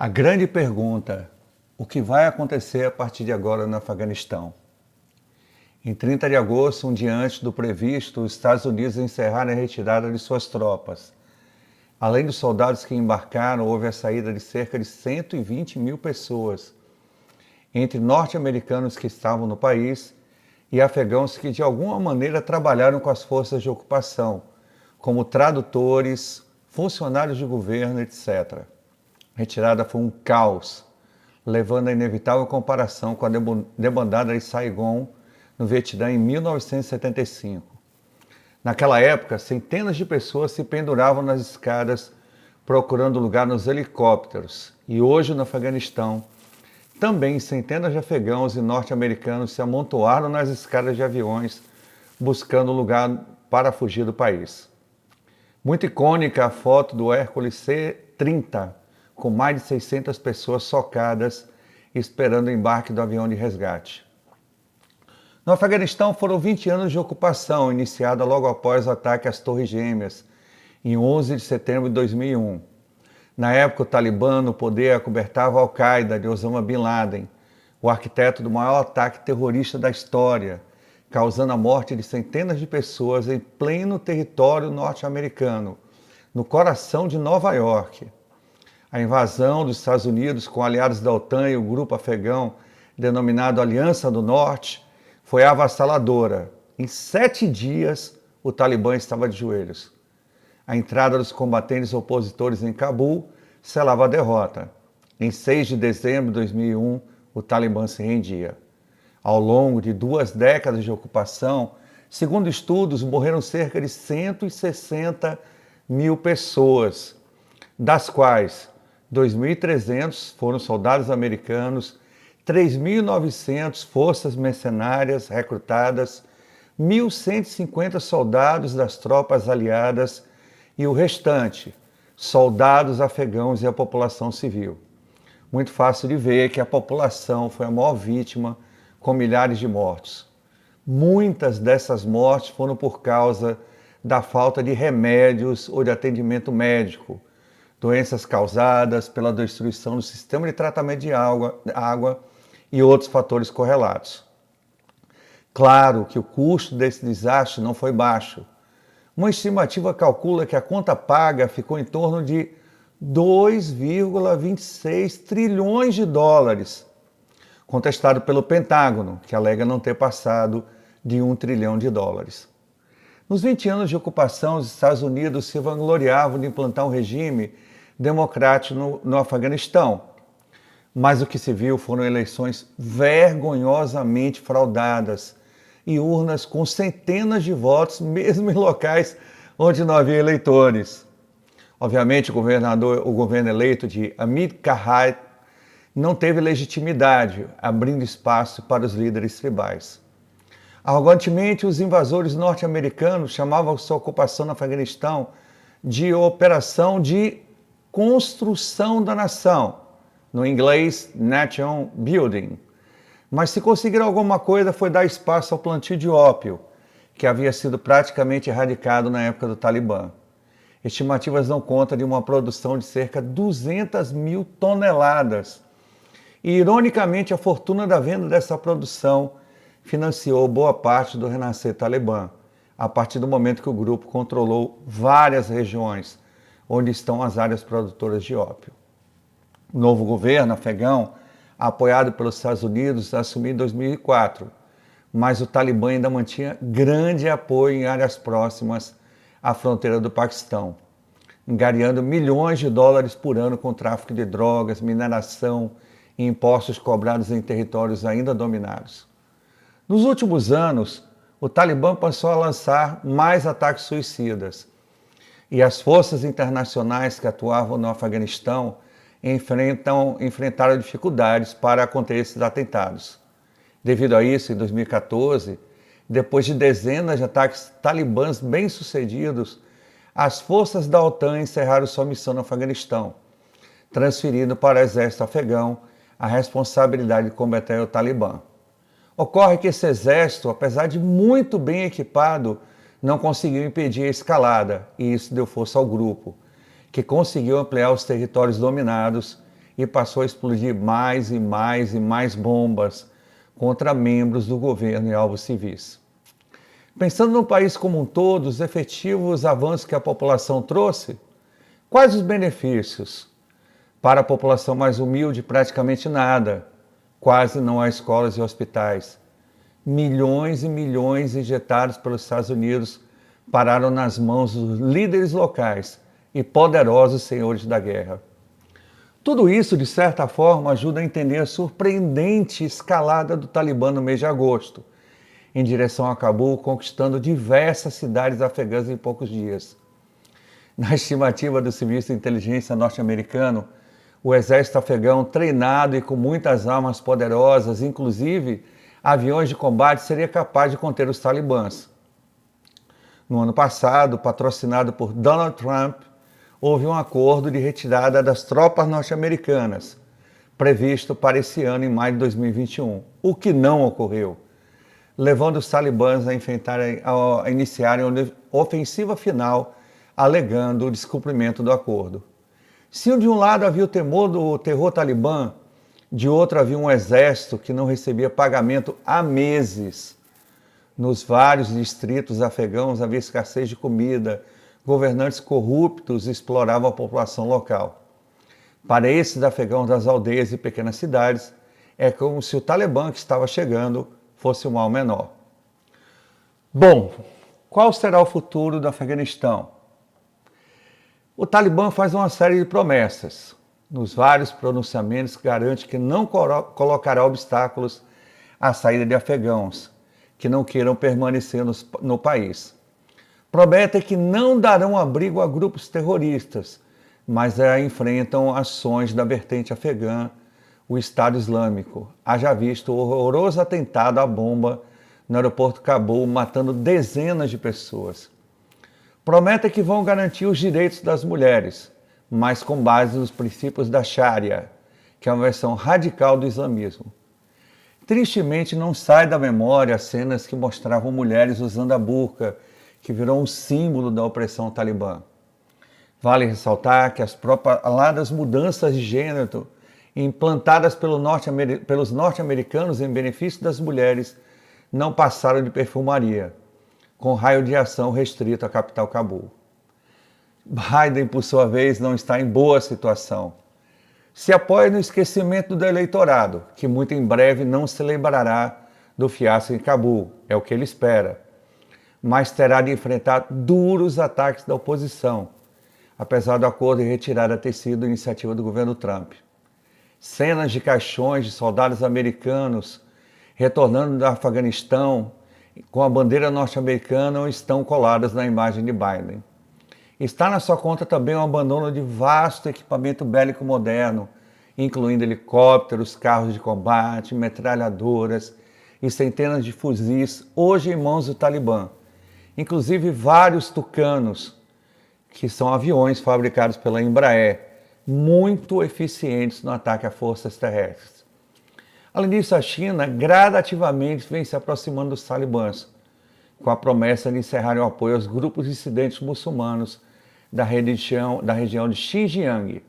A grande pergunta: o que vai acontecer a partir de agora no Afeganistão? Em 30 de agosto, um dia antes do previsto, os Estados Unidos encerraram a retirada de suas tropas. Além dos soldados que embarcaram, houve a saída de cerca de 120 mil pessoas, entre norte-americanos que estavam no país e afegãos que de alguma maneira trabalharam com as forças de ocupação, como tradutores, funcionários de governo, etc. A retirada foi um caos, levando à inevitável comparação com a debandada de Saigon, no Vietnã, em 1975. Naquela época, centenas de pessoas se penduravam nas escadas procurando lugar nos helicópteros. E hoje, no Afeganistão, também centenas de afegãos e norte-americanos se amontoaram nas escadas de aviões buscando lugar para fugir do país. Muito icônica a foto do Hércules C-30, com mais de 600 pessoas socadas esperando o embarque do avião de resgate. No Afeganistão foram 20 anos de ocupação, iniciada logo após o ataque às Torres Gêmeas, em 11 de setembro de 2001. Na época, o Talibã no poder acobertava a Al-Qaeda de Osama Bin Laden, o arquiteto do maior ataque terrorista da história, causando a morte de centenas de pessoas em pleno território norte-americano, no coração de Nova York. A invasão dos Estados Unidos com aliados da OTAN e o grupo afegão, denominado Aliança do Norte, foi avassaladora. Em 7 dias, o Talibã estava de joelhos. A entrada dos combatentes opositores em Cabul selava a derrota. Em 6 de dezembro de 2001, o Talibã se rendia. Ao longo de 2 décadas de ocupação, segundo estudos, morreram cerca de 160 mil pessoas, das quais 2.300 foram soldados americanos, 3.900 forças mercenárias recrutadas, 1.150 soldados das tropas aliadas e o restante, soldados afegãos e a população civil. Muito fácil de ver que a população foi a maior vítima, com milhares de mortos. Muitas dessas mortes foram por causa da falta de remédios ou de atendimento médico, doenças causadas pela destruição do sistema de tratamento de água e outros fatores correlatos. Claro que o custo desse desastre não foi baixo. Uma estimativa calcula que a conta paga ficou em torno de 2,26 trilhões de dólares, contestado pelo Pentágono, que alega não ter passado de 1 trilhão de dólares. Nos 20 anos de ocupação, os Estados Unidos se vangloriavam de implantar um regime democrático no Afeganistão, mas o que se viu foram eleições vergonhosamente fraudadas e urnas com centenas de votos, mesmo em locais onde não havia eleitores. Obviamente, o governo eleito de Hamid Karzai não teve legitimidade, abrindo espaço para os líderes tribais. Arrogantemente, os invasores norte-americanos chamavam sua ocupação no Afeganistão de Operação de Construção da Nação, no inglês Nation Building. Mas se conseguiram alguma coisa foi dar espaço ao plantio de ópio, que havia sido praticamente erradicado na época do Talibã. Estimativas dão conta de uma produção de cerca de 200 mil toneladas. E, ironicamente, a fortuna da venda dessa produção financiou boa parte do renascer Talibã, a partir do momento que o grupo controlou várias regiões onde estão as áreas produtoras de ópio. O novo governo afegão, apoiado pelos Estados Unidos, assumiu em 2004, mas o Talibã ainda mantinha grande apoio em áreas próximas à fronteira do Paquistão, angariando milhões de dólares por ano com tráfico de drogas, mineração e impostos cobrados em territórios ainda dominados. Nos últimos anos, o Talibã passou a lançar mais ataques suicidas, e as forças internacionais que atuavam no Afeganistão enfrentaram dificuldades para conter esses atentados. Devido a isso, em 2014, depois de dezenas de ataques talibãs bem-sucedidos, as forças da OTAN encerraram sua missão no Afeganistão, transferindo para o exército afegão a responsabilidade de combater o Talibã. Ocorre que esse exército, apesar de muito bem equipado, não conseguiu impedir a escalada, e isso deu força ao grupo, que conseguiu ampliar os territórios dominados e passou a explodir mais e mais e mais bombas contra membros do governo e alvos civis. Pensando no país como um todo, os efetivos avanços que a população trouxe, quais os benefícios? Para a população mais humilde, praticamente nada. Quase não há escolas e hospitais. Milhões e milhões injetados pelos Estados Unidos pararam nas mãos dos líderes locais e poderosos senhores da guerra. Tudo isso, de certa forma, ajuda a entender a surpreendente escalada do Talibã no mês de agosto, em direção a Cabul, conquistando diversas cidades afegãs em poucos dias. Na estimativa do Serviço de Inteligência norte-americano, o exército afegão, treinado e com muitas armas poderosas, inclusive aviões de combate, seria capaz de conter os talibãs. No ano passado, patrocinado por Donald Trump, houve um acordo de retirada das tropas norte-americanas, previsto para esse ano, em maio de 2021, o que não ocorreu, levando os talibãs a iniciarem uma ofensiva final, alegando o descumprimento do acordo. Se de um lado havia o temor do terror talibã, de outro havia um exército que não recebia pagamento há meses. Nos vários distritos afegãos havia escassez de comida, governantes corruptos exploravam a população local. Para esses afegãos das aldeias e pequenas cidades, é como se o Talibã que estava chegando fosse um mal menor. Bom, qual será o futuro do Afeganistão? O Talibã faz uma série de promessas. Nos vários pronunciamentos, garante que não colocará obstáculos à saída de afegãos que não queiram permanecer no país. Promete que não darão abrigo a grupos terroristas, mas enfrentam ações da vertente afegã, o Estado Islâmico. Haja visto o horroroso atentado à bomba no aeroporto de Cabul, matando dezenas de pessoas. Promete que vão garantir os direitos das mulheres, mas com base nos princípios da Sharia, que é uma versão radical do islamismo. Tristemente, não sai da memória cenas que mostravam mulheres usando a burca, que virou um símbolo da opressão talibã. Vale ressaltar que as propaladas mudanças de gênero implantadas pelos norte-americanos em benefício das mulheres não passaram de perfumaria, com raio de ação restrito à capital Cabul. Biden, por sua vez, não está em boa situação. Se apoia no esquecimento do eleitorado, que muito em breve não se lembrará do fiasco em Cabul, é o que ele espera, mas terá de enfrentar duros ataques da oposição, apesar do acordo de retirada ter sido iniciativa do governo Trump. Cenas de caixões de soldados americanos retornando do Afeganistão com a bandeira norte-americana estão coladas na imagem de Biden. Está na sua conta também o abandono de vasto equipamento bélico moderno, incluindo helicópteros, carros de combate, metralhadoras e centenas de fuzis, hoje em mãos do Talibã, inclusive vários Tucanos, que são aviões fabricados pela Embraer, muito eficientes no ataque a forças terrestres. Além disso, a China gradativamente vem se aproximando dos talibãs, com a promessa de encerrarem o apoio aos grupos dissidentes muçulmanos da região de Xinjiang,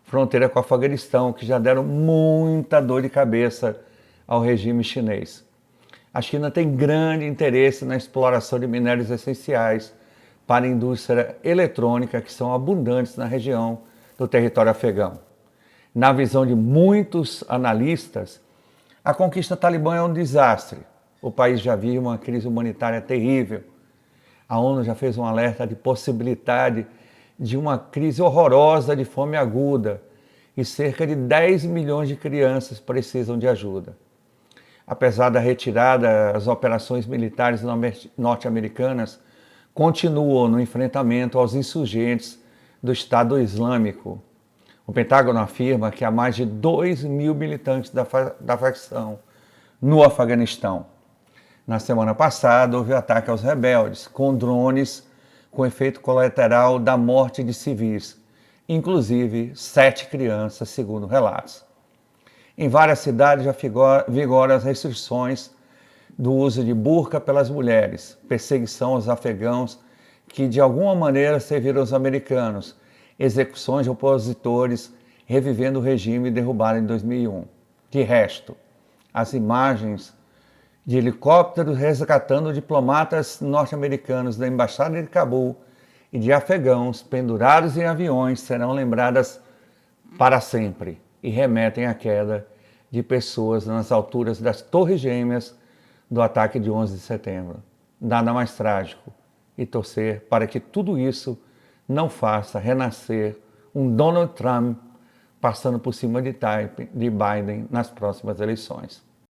fronteira com o Afeganistão, que já deram muita dor de cabeça ao regime chinês. A China tem grande interesse na exploração de minérios essenciais para a indústria eletrônica, que são abundantes na região do território afegão. Na visão de muitos analistas, a conquista talibã é um desastre. O país já vive uma crise humanitária terrível. A ONU já fez um alerta de possibilidade de uma crise horrorosa de fome aguda e cerca de 10 milhões de crianças precisam de ajuda. Apesar da retirada, as operações militares norte-americanas continuam no enfrentamento aos insurgentes do Estado Islâmico. O Pentágono afirma que há mais de 2 mil militantes da facção no Afeganistão. Na semana passada, houve ataque aos rebeldes, com drones com efeito colateral da morte de civis, inclusive 7 crianças, segundo relatos. Em várias cidades já vigoram as restrições do uso de burca pelas mulheres, perseguição aos afegãos que de alguma maneira serviram aos americanos, execuções de opositores revivendo o regime derrubado em 2001. De resto, as imagens de helicópteros resgatando diplomatas norte-americanos da Embaixada de Cabul e de afegãos pendurados em aviões serão lembradas para sempre e remetem à queda de pessoas nas alturas das Torres Gêmeas do ataque de 11 de setembro. Nada mais trágico e torcer para que tudo isso não faça renascer um Donald Trump passando por cima de Biden nas próximas eleições.